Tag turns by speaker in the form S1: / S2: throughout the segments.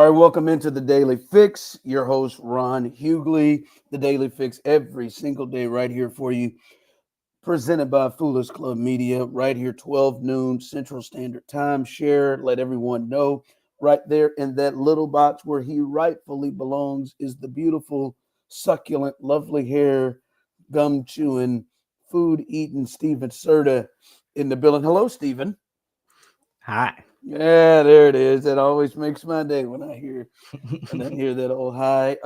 S1: All right, welcome into the Daily Fix. Your host, Ron Hughley. The Daily Fix every single day right here for you. Presented by Foolish Club Media, right here, 12 noon Central Standard Time. Share, let everyone know. Right there in that little box where he rightfully belongs is the beautiful, succulent, lovely hair, gum chewing, food eating Stephen Serta in the building. Hello, Stephen.
S2: Hi.
S1: Yeah, there it is. That always makes my day when I hear that old hi.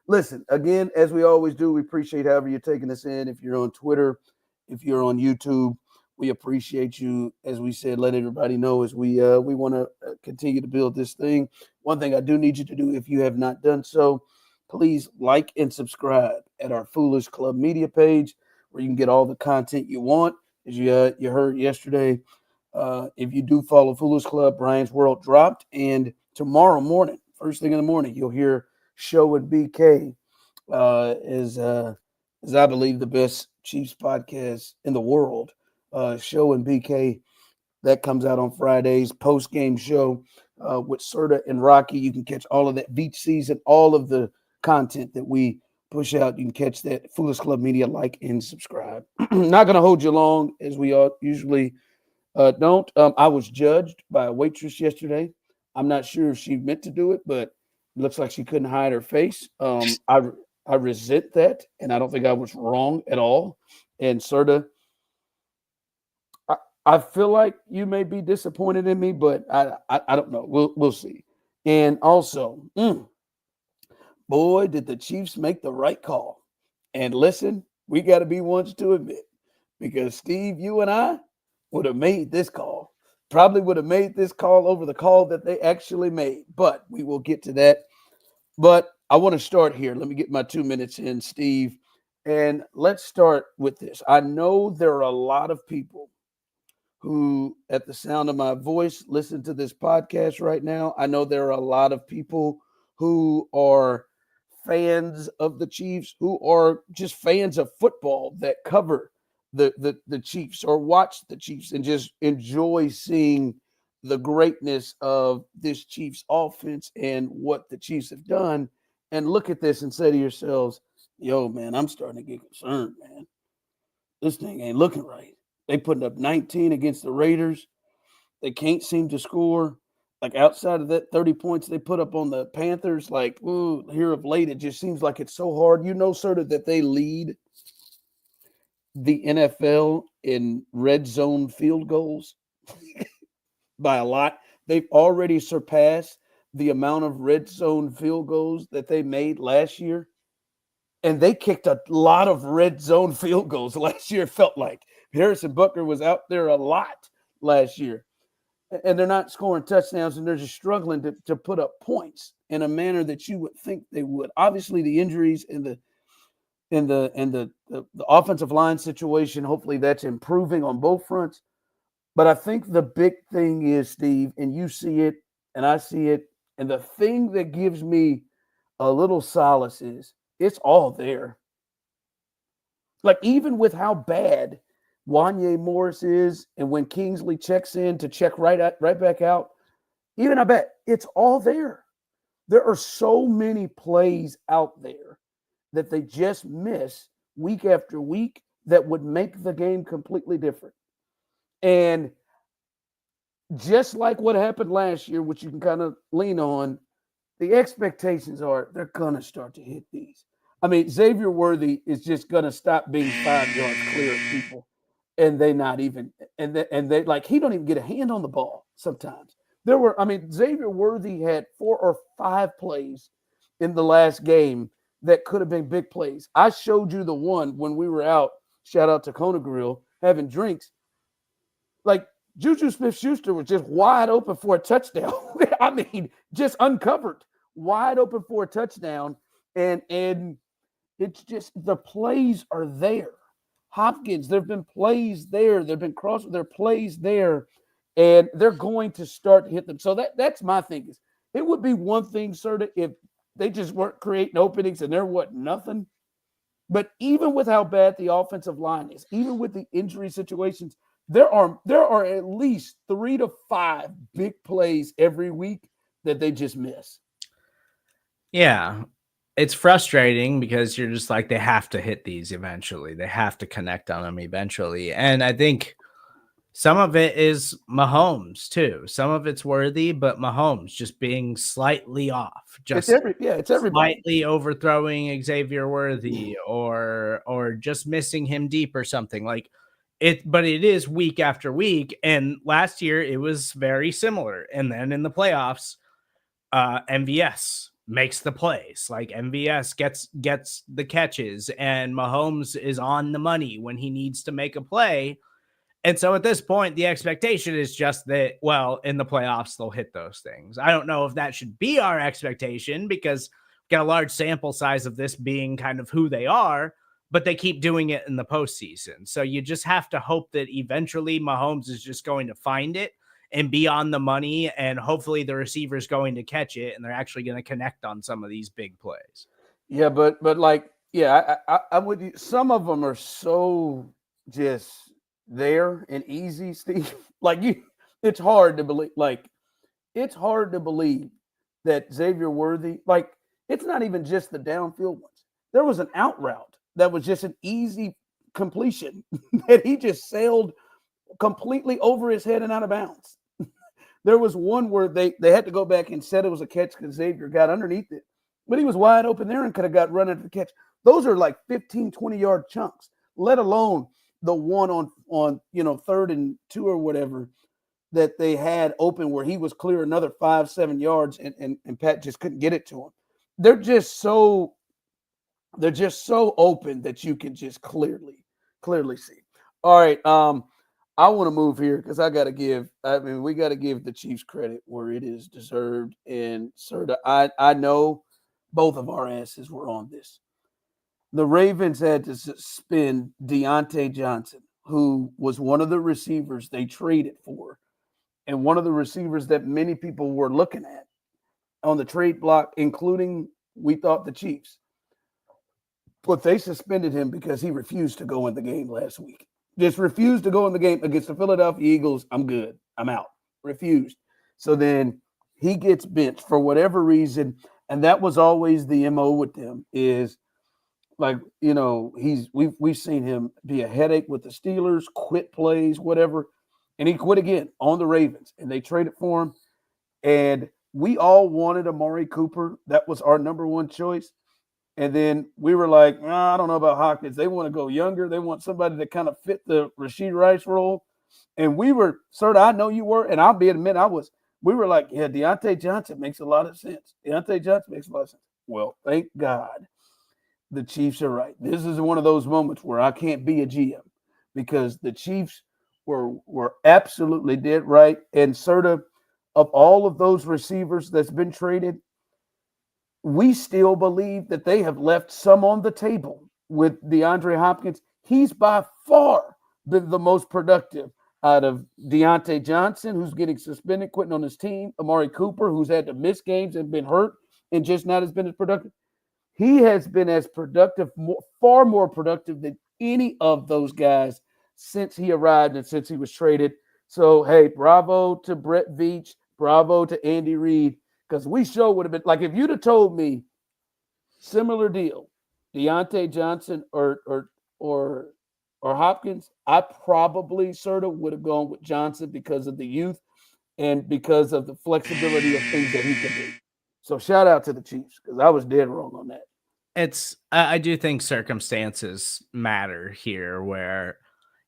S1: Listen, again, as we always do, we appreciate however you're taking us in. If you're on Twitter, if you're on YouTube, we appreciate you. As we said, let everybody know as we want to continue to build this thing. One thing I do need you to do, if you have not done so, please like and subscribe at our Foolish Club Media page, where you can get all the content you want. As you heard yesterday, if you do follow Foolish Club, Brian's World dropped, and tomorrow morning, first thing in the morning, you'll hear Show with BK is I believe the best Chiefs podcast in the world. Show and BK that comes out on Fridays. Post game show with Serta and Rocky. You can catch all of that beach season, all of the content that we push out. You can catch that Foolish Club Media. Like and subscribe. Not going to hold you long as we usually don't. I was judged by a waitress yesterday. I'm not sure if she meant to do it, but it looks like she couldn't hide her face. I resent that, and I don't think I was wrong at all. And Serta, I feel like you may be disappointed in me, but I don't know. We'll see. And also, boy, did the Chiefs make the right call. And listen, we got to be ones to admit, because Steve, you and I would have made this call. Probably would have made this call over the call that they actually made. But we will get to that. But I want to start here. Let me get my 2 minutes in, Steve. And let's start with this. I know there are a lot of people who, at the sound of my voice, listen to this podcast right now. I know there are a lot of people who are fans of the Chiefs, who are just fans of football that cover the Chiefs or watch the Chiefs and just enjoy seeing the greatness of this Chiefs offense and what the Chiefs have done, and look at this and say to yourselves, yo, man, I'm starting to get concerned, man. This thing ain't looking right. They putting up 19 against the Raiders. They can't seem to score. Like, outside of that 30 points they put up on the Panthers, like, ooh, here of late, it just seems like it's so hard. You know, sort of, that they lead the NFL in red zone field goals by a lot. They've already surpassed the amount of red zone field goals that they made last year. And they kicked a lot of red zone field goals last year, it felt like. Harrison Butker was out there a lot last year. And they're not scoring touchdowns, and they're just struggling to put up points in a manner that you would think they would. Obviously, the injuries and the offensive line situation, hopefully that's improving on both fronts. But I think the big thing is, Steve, and you see it and I see it, and the thing that gives me a little solace is it's all there. Like, even with how bad Wanye Morris is, and when Kingsley checks in to check right back out, even I bet it's all there. There are so many plays out there that they just miss week after week that would make the game completely different. And just like what happened last year, which you can kind of lean on, the expectations are they're going to start to hit these. I mean, Xavier Worthy is just going to stop being 5 yards clear of people, and they not even and they like, he don't even get a hand on the ball sometimes. Xavier Worthy had 4 or 5 plays in the last game that could have been big plays. I showed you the one when we were out, shout out to Kona Grill, having drinks. Like, Juju Smith-Schuster was just wide open for a touchdown. I mean, just uncovered, wide open for a touchdown. And it's just, the plays are there. Hopkins, there have been plays there. There have been there are plays there. And they're going to start to hit them. So that's my thing. Is it would be one thing, sort of, if they just weren't creating openings and there wasn't nothing. But even with how bad the offensive line is, even with the injury situations, there are at least 3 to 5 big plays every week that they just miss.
S2: Yeah. It's frustrating because you're just like, they have to hit these eventually. They have to connect on them eventually. And I think some of it is Mahomes too. Some of it's Worthy, but Mahomes just being slightly off, just
S1: It's everybody.
S2: slightly overthrowing Xavier Worthy or just missing him deep or something like it. But it is week after week. And last year it was very similar. And then in the playoffs, MVS makes the plays. Like MVS gets the catches, and Mahomes is on the money when he needs to make a play. And so at this point, the expectation is just that, well, in the playoffs, they'll hit those things. I don't know if that should be our expectation because we got a large sample size of this being kind of who they are, but they keep doing it in the postseason. So you just have to hope that eventually Mahomes is just going to find it and be on the money, and hopefully the receiver's going to catch it and they're actually going to connect on some of these big plays.
S1: Yeah, but like, yeah, I'm with you. Some of them are so just there and easy, Steve. Like it's hard to believe. Like it's hard to believe that Xavier Worthy. Like it's not even just the downfield ones. There was an out route that was just an easy completion that he just sailed completely over his head and out of bounds. There was one where they had to go back and said it was a catch because Xavier got underneath it, but he was wide open there and could have got run into the catch. Those are like 15, 20-yard chunks, let alone the one on 3rd and 2 or whatever that they had open where he was clear another 5-7 yards and Pat just couldn't get it to him. They're just so open that you can just clearly see. All right. I want to move here because we got to give the Chiefs credit where it is deserved. And sir, I know both of our asses were on this. The Ravens had to suspend Diontae Johnson, who was one of the receivers they traded for, and one of the receivers that many people were looking at on the trade block, including, we thought, the Chiefs. But they suspended him because he refused to go in the game last week. Just refused to go in the game against the Philadelphia Eagles. I'm good. I'm out. Refused. So then he gets benched for whatever reason. And that was always the MO with them is like, we've seen him be a headache with the Steelers, quit plays, whatever. And he quit again on the Ravens. And they traded for him. And we all wanted Amari Cooper. That was our number one choice. And then we were like, I don't know about Hopkins. They want to go younger. They want somebody to kind of fit the Rashid Rice role. And we were, sir, I know you were, and I'll be admit we were like, yeah, Diontae Johnson makes a lot of sense. Diontae Johnson makes a lot of sense. Well, thank God the Chiefs are right. This is one of those moments where I can't be a GM because the Chiefs were absolutely dead right. And sort of all of those receivers that's been traded, we still believe that they have left some on the table with DeAndre Hopkins. He's by far been the most productive out of Diontae Johnson, who's getting suspended, quitting on his team, Amari Cooper, who's had to miss games and been hurt and just not has been as productive. He has been as productive, far more productive than any of those guys since he arrived and since he was traded. So, hey, bravo to Brett Veach. Bravo to Andy Reid. Because we sure would have been like if you'd have told me similar deal, Diontae Johnson or Hopkins, I probably sort of would have gone with Johnson because of the youth and because of the flexibility of things that he can do. So shout out to the Chiefs because I was dead wrong on that.
S2: I do think circumstances matter here where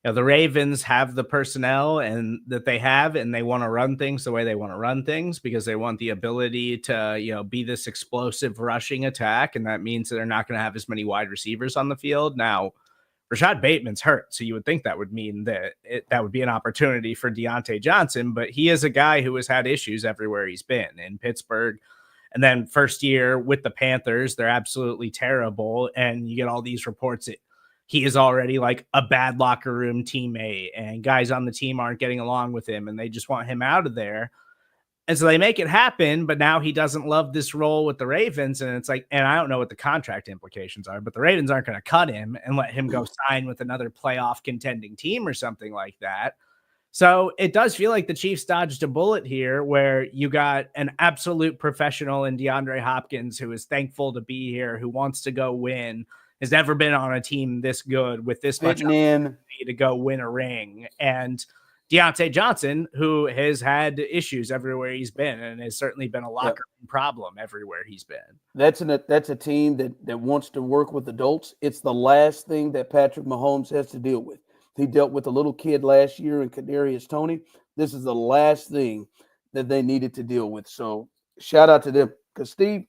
S2: the Ravens have the personnel and that they have, and they want to run things the way they want to run things because they want the ability to, be this explosive rushing attack. And that means that they're not going to have as many wide receivers on the field. Now, Rashad Bateman's hurt. So you would think that would mean that that would be an opportunity for Diontae Johnson, but he is a guy who has had issues everywhere he's been in Pittsburgh. And then first year with the Panthers, they're absolutely terrible. And you get all these reports that he is already like a bad locker room teammate and guys on the team aren't getting along with him and they just want him out of there. And so they make it happen, but now he doesn't love this role with the Ravens. And it's like, and I don't know what the contract implications are, but the Ravens aren't going to cut him and let him go sign with another playoff contending team or something like that. So it does feel like the Chiefs dodged a bullet here, where you got an absolute professional in DeAndre Hopkins, who is thankful to be here, who wants to go win, has never been on a team this good with this much opportunity to go win a ring. And Diontae Johnson, who has had issues everywhere he's been and has certainly been a locker room problem everywhere he's been.
S1: That's a team that wants to work with adults. It's the last thing that Patrick Mahomes has to deal with. He dealt with a little kid last year in Kadarius Toney. This is the last thing that they needed to deal with. So shout out to them. Because, Steve,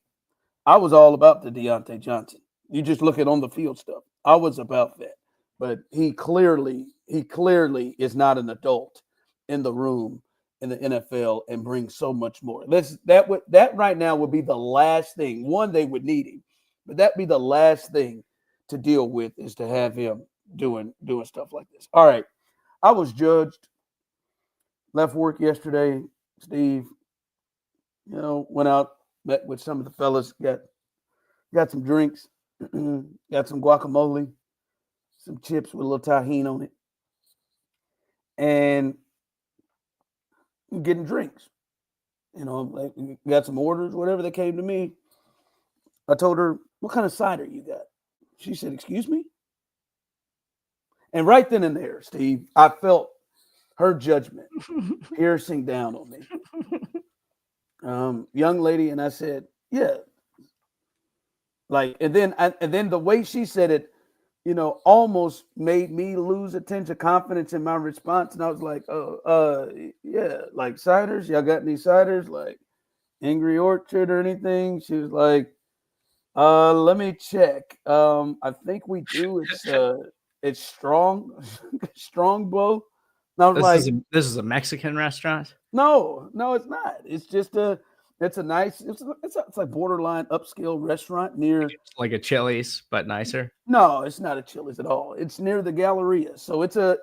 S1: I was all about the Diontae Johnson. You just look at on the field stuff. I was about that. But he clearly is not an adult in the room in the NFL and brings so much more. That right now would be the last thing. One, they would need him. But that'd be the last thing to deal with, is to have him doing stuff like this. All right. I was judged. Left work yesterday, Steve. Went out, met with some of the fellas, got some drinks, got some guacamole, some chips with a little tahini on it, and getting drinks. Got some orders, whatever they came to me. I told her, "What kind of cider you got?" She said, "Excuse me?" And right then and there, Steve, I felt her judgment piercing down on me. Young lady, and I said, "Yeah." And then the way she said it, almost made me lose attention, confidence in my response. And I was like, yeah, like ciders. Y'all got any ciders, like Angry Orchard or anything? She was like, let me check. I think we do. It's strong, Strongbow. And I was
S2: this is a Mexican restaurant?
S1: No, it's not. It's just it's like borderline upscale restaurant near,
S2: it's like a Chili's, but nicer.
S1: No, it's not a Chili's at all. It's near the Galleria. So it's a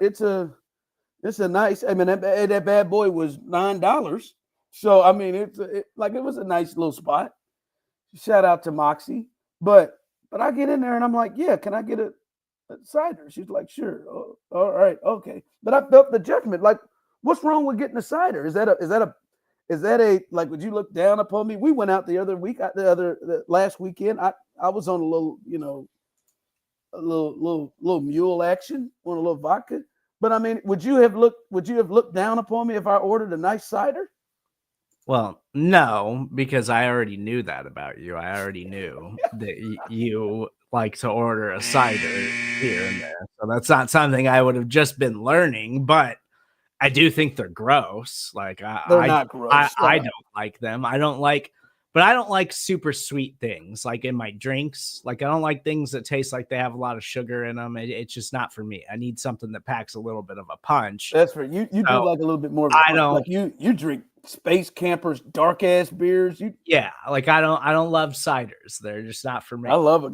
S1: nice, I mean, that bad boy was $9. So, I mean, it was a nice little spot. Shout out to Moxie. But I get in there and I'm like, yeah, can I get a cider? She's like, sure. Oh, all right. Okay. But I felt the judgment. Like, what's wrong with getting a cider? Is that a like, would you look down upon me? We went out the other week, the last weekend. I was on a little, a little mule action on a little vodka. But I mean, would you have looked down upon me if I ordered a nice cider?
S2: Well, no, because I already knew that about you. I already knew that you like to order a cider here and there. So that's not something I would have just been learning, but I do think they're gross. Like
S1: they're not gross.
S2: I don't like them. I don't like super sweet things like in my drinks. Like I don't like things that taste like they have a lot of sugar in them. It's just not for me. I need something that packs a little bit of a punch.
S1: That's for you. You do like a little bit more. I don't like you drink Space Campers, dark ass beers.
S2: Like I don't love ciders. They're just not for me.
S1: I love a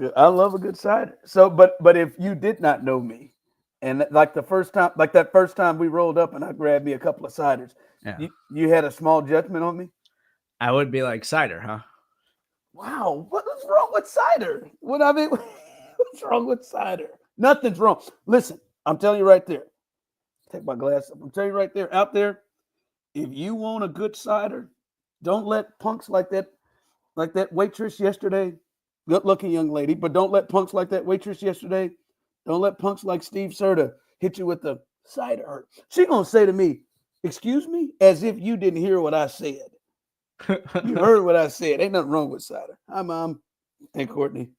S1: good cider. So, but if you did not know me, and like that first time we rolled up and I grabbed me a couple of ciders, you had a small judgment on me.
S2: I would be like, cider, huh?
S1: Wow, what is wrong with cider? What's wrong with cider? Nothing's wrong. Listen, I'm telling you right there. Take my glass up. I'm telling you right there, out there. If you want a good cider, don't let punks like that waitress yesterday. Good-looking young lady, but don't let punks like that waitress yesterday. Don't let punks like Steve Serta hit you with the cider. She gonna say to me, "Excuse me," as if you didn't hear what I said. You heard what I said. Ain't nothing wrong with cider. Hi, Mom. Hey, Courtney.